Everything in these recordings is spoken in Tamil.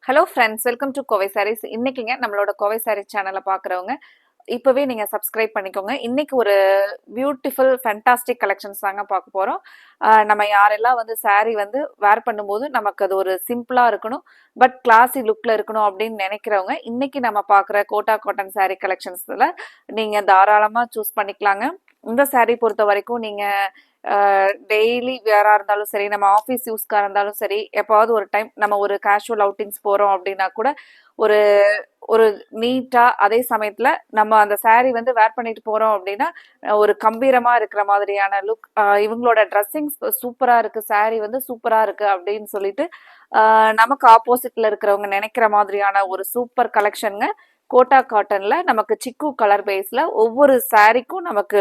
Hello friends, welcome to Kovai sarees. இன்னைக்குங்க நம்மளோட கோவை சாரீஸ் சேனலை பார்க்குறவங்க இப்போவே நீங்கள் சப்ஸ்கிரைப் பண்ணிக்கோங்க. இன்னைக்கு ஒரு பியூட்டிஃபுல் ஃபேண்டாஸ்டிக் கலெக்ஷன்ஸ் தாங்க பார்க்க போகிறோம். நம்ம யாரெல்லாம் வந்து சாரீ வந்து வேர் பண்ணும்போது நமக்கு அது ஒரு சிம்பிளாக இருக்கணும், பட் கிளாஸி லுக்கில் இருக்கணும் அப்படின்னு நினைக்கிறவங்க இன்னைக்கு நம்ம பார்க்குற கோட்டா காட்டன் சாரீ கலெக்ஷன்ஸில் நீங்கள் தாராளமாக சூஸ் பண்ணிக்கலாங்க. இந்த சாரீ பொறுத்த வரைக்கும் நீங்கள் டெய்லி வேரா இருந்தாலும் சரி, நம்ம ஆஃபீஸ் யூஸ்க்காக இருந்தாலும் சரி, எப்பாவது ஒரு டைம் நம்ம ஒரு கேஷுவல் அவுட்டிங்ஸ் போகிறோம் அப்படின்னா கூட ஒரு ஒரு நீட்டா, அதே சமயத்துல நம்ம அந்த சாரீ வந்து வேர் பண்ணிட்டு போறோம் அப்படின்னா ஒரு கம்பீரமா இருக்கிற மாதிரியான லுக். இவங்களோட ட்ரெஸ்ஸிங்ஸ் சூப்பரா இருக்கு, சாரீ வந்து சூப்பரா இருக்கு அப்படின்னு சொல்லிட்டு நமக்கு ஆப்போசிட்ல இருக்கிறவங்க நினைக்கிற மாதிரியான ஒரு சூப்பர் கலெக்ஷனுங்க. கோட்டா காட்டன்ல நமக்கு சிக்கு கலர் பேஸ்ல ஒவ்வொரு சாரீக்கும் நமக்கு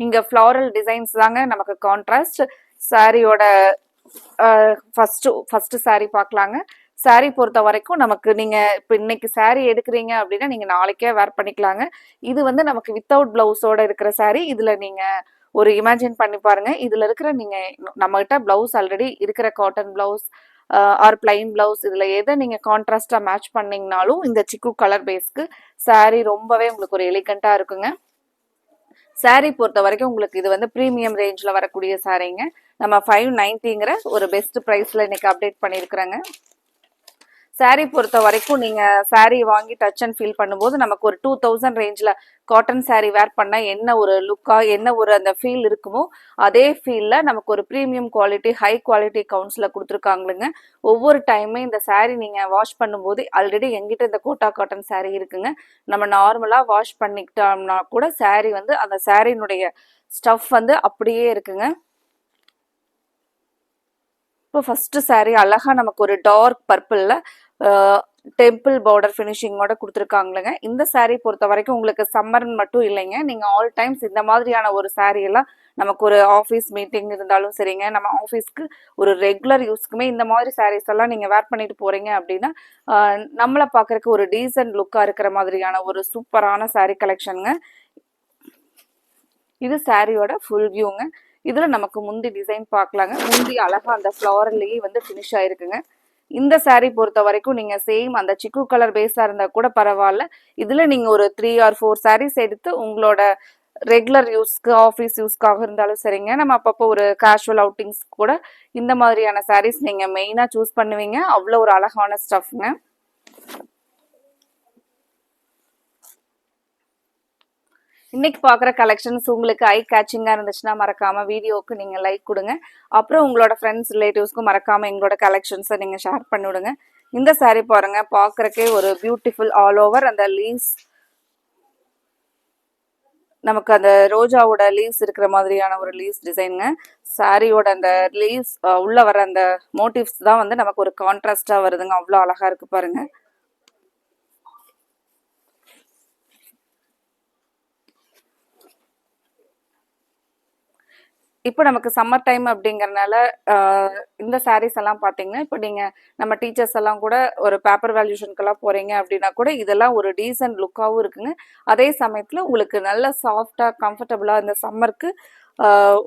இங்க ஃப்ளாரல் டிசைன்ஸ் தாங்க நமக்கு கான்ட்ராஸ்ட். சாரியோட ஃபர்ஸ்ட் சாரீ பார்க்கலாங்க. சாரீ பொறுத்த வரைக்கும் நமக்கு நீங்க இப்போ இன்னைக்கு சாரீ எடுக்கிறீங்க அப்படின்னா நீங்க நாளைக்கே வேர் பண்ணிக்கலாங்க. இது வந்து நமக்கு வித்தவுட் பிளவுஸோட இருக்கிற சாரீ. இதுல நீங்க ஒரு இமேஜின் பண்ணி பாருங்க. இதுல இருக்கிற நீங்க நம்ம கிட்ட பிளவுஸ் ஆல்ரெடி இருக்கிற cotton blouse or plain blouse, இதுல எதை நீங்க கான்ட்ராஸ்டா மேட்ச் பண்ணீங்கனாலும் இந்த சிக்கு கலர் பேஸ்க்கு சாரீ ரொம்பவே உங்களுக்கு ஒரு எலிகண்டா இருக்குங்க. சாரீ பொறுத்த வரைக்கும் உங்களுக்கு இது வந்து ப்ரீமியம் ரேஞ்சில் வரக்கூடிய சாரீங்க. நம்ம 590ங்கிற ஒரு பெஸ்ட் ப்ரைஸில் இன்னைக்கு அப்டேட் பண்ணியிருக்கிறேங்க. சாரீ பொறுத்த வரைக்கும் நீங்கள் சாரீ வாங்கி டச் அண்ட் ஃபீல் பண்ணும்போது நமக்கு ஒரு 2000 ரேஞ்சில் காட்டன் சாரீ வேர் பண்ணால் என்ன ஒரு லுக்காக என்ன ஒரு அந்த ஃபீல் இருக்குமோ அதே ஃபீலில் நமக்கு ஒரு ப்ரீமியம் குவாலிட்டி ஹை குவாலிட்டி கவுன்ஸில் கொடுத்துருக்காங்களுங்க. ஒவ்வொரு டைமே இந்த சாரீ நீங்கள் வாஷ் பண்ணும்போது ஆல்ரெடி எங்கிட்ட இந்த கோட்டா காட்டன் சாரீ இருக்குங்க. நம்ம நார்மலாக வாஷ் பண்ணிக்கிட்டோம்னா கூட சாரீ வந்து அந்த சாரீனுடைய ஸ்டஃப் வந்து அப்படியே இருக்குங்க. இப்போ ஃபர்ஸ்ட் சாரீ அழகா நமக்கு ஒரு டார்க் பர்பிளில் டெம்பிள் பார்டர் ஃபினிஷிங்கோட கொடுத்துருக்காங்களுங்க. இந்த சாரீ பொறுத்த வரைக்கும் உங்களுக்கு சம்மர்னு மட்டும் இல்லைங்க, நீங்கள் ஆல் டைம்ஸ் இந்த மாதிரியான ஒரு சாரீ எல்லாம் நமக்கு ஒரு ஆஃபீஸ் மீட்டிங் இருந்தாலும் சரிங்க, நம்ம ஆஃபீஸ்க்கு ஒரு ரெகுலர் யூஸ்க்குமே இந்த மாதிரி சாரீஸ் எல்லாம் நீங்கள் வேர் பண்ணிட்டு போறீங்க அப்படின்னா நம்மளை பார்க்கறதுக்கு ஒரு டீசென்ட் லுக்காக இருக்கிற மாதிரியான ஒரு சூப்பரான சாரீ கலெக்ஷனுங்க. இது சாரியோட ஃபுல் வியூங்க. இதுல நமக்கு முந்தி டிசைன் பார்க்கலாங்க. முந்தி அழகா அந்த ஃப்ளாரல்லையே வந்து ஃபினிஷ் ஆயிருக்குங்க. இந்த சாரீ பொறுத்த வரைக்கும் நீங்க சேம் அந்த சிக்கு கலர் பேஸா இருந்தா கூட பரவாயில்ல, இதுல நீங்க ஒரு 3 or 4 சாரீஸ் எடுத்து உங்களோட ரெகுலர் யூஸ்க்கு ஆஃபீஸ் யூஸ்க்காக இருந்தாலும் சரிங்க, நம்ம அப்பப்போ ஒரு கேஷுவல் அவுட்டிங்ஸ் கூட இந்த மாதிரியான சாரீஸ் நீங்க மெயினா சூஸ் பண்ணுவீங்க. அவ்வளோ ஒரு அழகான ஸ்டஃப்ங்க. இன்னைக்கு பார்க்குற கலெக்ஷன்ஸ் உங்களுக்கு ஐ கேச்சிங்காக இருந்துச்சுன்னா மறக்காம வீடியோவுக்கு நீங்கள் லைக் கொடுங்க. அப்புறம் உங்களோட ஃப்ரெண்ட்ஸ் ரிலேட்டிவ்ஸ்க்கும் மறக்காம எங்களோட கலெக்ஷன்ஸை நீங்கள் ஷேர் பண்ணிவிடுங்க. இந்த சாரீ பாருங்க, பார்க்குறக்கே ஒரு பியூட்டிஃபுல் ஆல் ஓவர் அந்த லீவ்ஸ், நமக்கு அந்த ரோஜாவோட லீவ்ஸ் இருக்கிற மாதிரியான ஒரு லீவ்ஸ் டிசைனுங்க. சாரியோட அந்த லீவ்ஸ் உள்ள வர அந்த மோட்டிவ்ஸ் தான் வந்து நமக்கு ஒரு கான்ட்ராஸ்டா வருதுங்க. அவ்வளோ அழகா இருக்கு பாருங்க. இப்போ நமக்கு சம்மர் டைம் அப்படிங்கறனால இந்த சாரீஸ் எல்லாம் பார்த்தீங்கன்னா, இப்போ நீங்கள் நம்ம டீச்சர்ஸ் எல்லாம் கூட ஒரு பேப்பர் வேல்யூஷனுக்கெல்லாம் போகிறீங்க அப்படின்னா கூட இதெல்லாம் ஒரு டீசென்ட் லுக்காகவும் இருக்குங்க. அதே சமயத்தில் உங்களுக்கு நல்ல சாஃப்டாக கம்ஃபர்டபுளாக இந்த சம்மருக்கு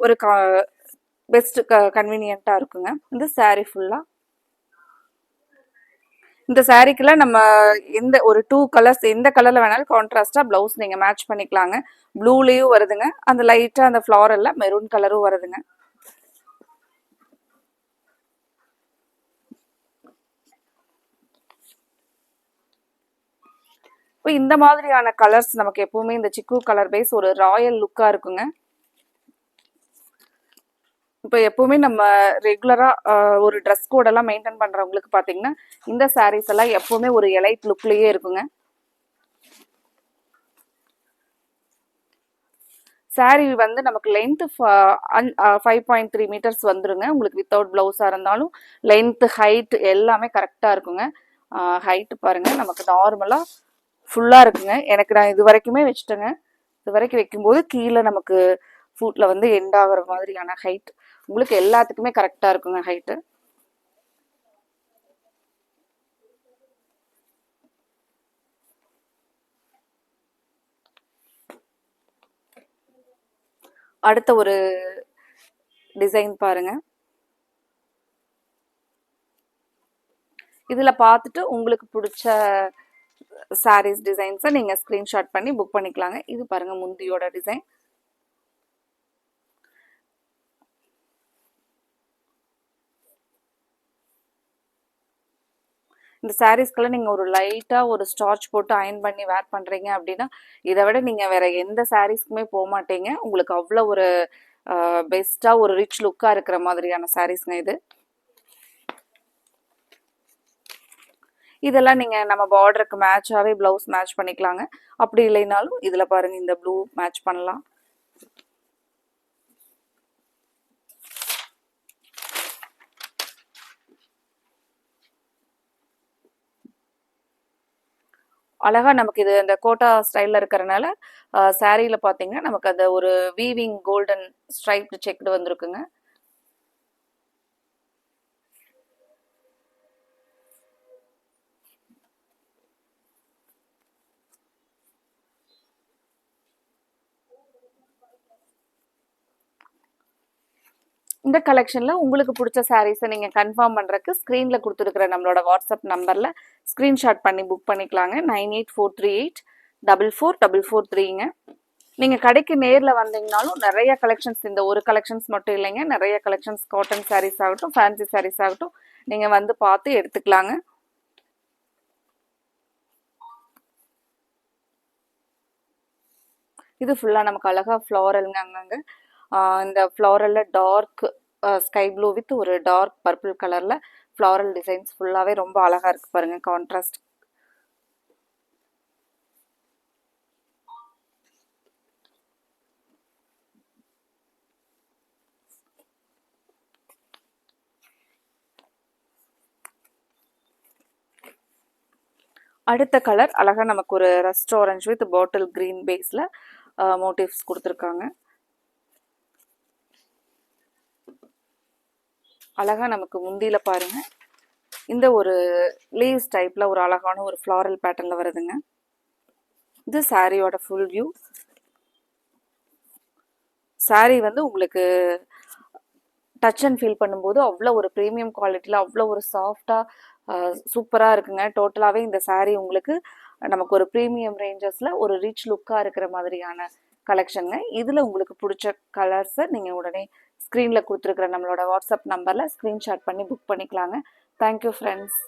ஒரு பெஸ்ட் கன்வீனியண்ட்டாக இருக்குங்க. இந்த சாரீ ஃபுல்லாக இந்த சாரீக்குள்ள நம்ம எந்த ஒரு 2 கலர்ஸ் எந்த கலர்ல வேணாலும் கான்ட்ராஸ்டா பிளவுஸ் நீங்க மேட்ச் பண்ணிக்கலாங்க. ப்ளூலயும் வருதுங்க, அந்த லைட்டா அந்த ஃப்ளாரல்ல மெரூன் கலரும் வருதுங்க. இப்போ இந்த மாதிரியான கலர்ஸ் நமக்கு எப்பவுமே இந்த சிக்கு கலர் பேஸ் ஒரு ராயல் லுக்கா இருக்குங்க. இப்போ எப்பவுமே நம்ம ரெகுலரா ஒரு ட்ரெஸ் கோட் எல்லாம் மெயின்டைன் பண்றவங்களுக்கு பாத்தீங்கன்னா இந்த சாரீஸ் எல்லாம் எப்பவுமே ஒரு எலைட் லுக்லயே இருக்குங்க. சாரீ வந்து நமக்கு லென்த் 5.3 மீட்டர்ஸ் வந்துருங்க. உங்களுக்கு வித்தவுட் பிளவுஸா இருந்தாலும் லென்த் ஹைட் எல்லாமே கரெக்டா இருக்குங்க. ஹைட் பாருங்க, நமக்கு நார்மலா ஃபுல்லா இருக்குங்க. எனக்கு நான் இது வரைக்குமே வச்சுட்டேங்க. இது வரைக்கும் வைக்கும்போது கீழே நமக்கு ஃபுட்ல வந்து எண்ட் ஆகுற மாதிரியான ஹைட் உங்களுக்கு எல்லாத்துக்குமே கரெக்டா இருக்குங்க ஹைட்டு. அடுத்த ஒரு டிசைன் பாருங்க. இதில் பார்த்துட்டு உங்களுக்கு பிடிச்ச சாரீஸ் டிசைன்ஸை நீங்கள் ஸ்க்ரீன்ஷாட் பண்ணி புக் பண்ணிக்கலாங்க. இது பாருங்கள் முந்தியோட டிசைன். இந்த சாரீஸ்க்கெல்லாம் நீங்கள் ஒரு லைட்டாக ஒரு ஸ்டார்ச் போட்டு அயன் பண்ணி வேர் பண்ணுறீங்க அப்படின்னா இதை விட நீங்கள் வேற எந்த சாரீஸ்க்குமே போக மாட்டீங்க. உங்களுக்கு அவ்வளோ ஒரு பெஸ்ட்டாக ஒரு ரிச் லுக்காக இருக்கிற மாதிரியான சாரீஸ்ங்க இது. இதெல்லாம் நீங்கள் நம்ம பார்டருக்கு மேட்சாகவே ப்ளவுஸ் மேட்ச் பண்ணிக்கலாங்க. அப்படி இல்லைனாலும் இதில் பாருங்கள் இந்த ப்ளூ மேட்ச் பண்ணலாம். அழகா நமக்கு இது இந்த கோட்டா ஸ்டைலில் இருக்கிறனால சாரியில் பார்த்தீங்கன்னா நமக்கு அந்த ஒரு வீவிங் கோல்டன் ஸ்ட்ரைப்டு செக்டு வந்திருக்குங்க. இந்த கலெக்ஷனில் உங்களுக்கு பிடிச்ச சாரீஸை நீங்கள் கன்ஃபார்ம் பண்ணுறதுக்கு ஸ்க்ரீனில் கொடுத்துருக்குற நம்மளோட வாட்ஸ்அப் நம்பரில் ஸ்க்ரீன்ஷாட் பண்ணி புக் பண்ணிக்கலாங்க. 9843844443ங்க. நீங்கள் கடைக்கு நேரில் வந்தீங்கனாலும் நிறைய கலெக்ஷன்ஸ், இந்த ஒரு கலெக்ஷன்ஸ் மட்டும் இல்லைங்க, நிறைய கலெக்ஷன்ஸ் காட்டன் சாரீஸ் ஆகட்டும், ஃபேன்சி சாரீஸ் ஆகட்டும் நீங்கள் வந்து பார்த்து எடுத்துக்கலாங்க. இது ஃபுல்லாக நமக்கு அழகாக ஃப்ளாரல்ங்க. அங்கங்க இந்த ஃப்ளாரலில் டார்க் ஸ்கை ப்ளூ வித் ஒரு டார்க் பர்பிள் கலரில் ஃப்ளாரல் டிசைன்ஸ் ஃபுல்லாகவே ரொம்ப அழகாக இருக்குது பாருங்கள், கான்ட்ராஸ்ட். அடுத்த கலர் அழகாக நமக்கு ஒரு rust orange with bottle green பேஸில் மோட்டிவ்ஸ் கொடுத்துருக்காங்க. அழகாக நமக்கு முந்தியில் பாருங்கள் இந்த ஒரு லீவ்ஸ் டைப்பில் ஒரு அழகான ஒரு ஃப்ளாரல் பேட்டர்னில் வருதுங்க. இது சாரியோட ஃபுல் வியூ. சாரி வந்து உங்களுக்கு டச் அண்ட் ஃபீல் பண்ணும்போது அவ்வளோ ஒரு ப்ரீமியம் குவாலிட்டியில் அவ்வளோ ஒரு சாஃப்டாக சூப்பராக இருக்குங்க. டோட்டலாகவே இந்த சாரீ உங்களுக்கு நமக்கு ஒரு ப்ரீமியம் ரேஞ்சஸில் ஒரு ரிச் லுக்காக இருக்கிற மாதிரியான கலெக்ஷனுங்க. இதில் உங்களுக்கு பிடிச்ச கலர்ஸை நீங்கள் உடனே ஸ்க்ரீனில் கொடுத்துருக்குற நம்மளோட வாட்ஸ்அப் நம்பரில் ஸ்க்ரீன்ஷாட் பண்ணி புக் பண்ணிக்கலாங்க. Thank you friends.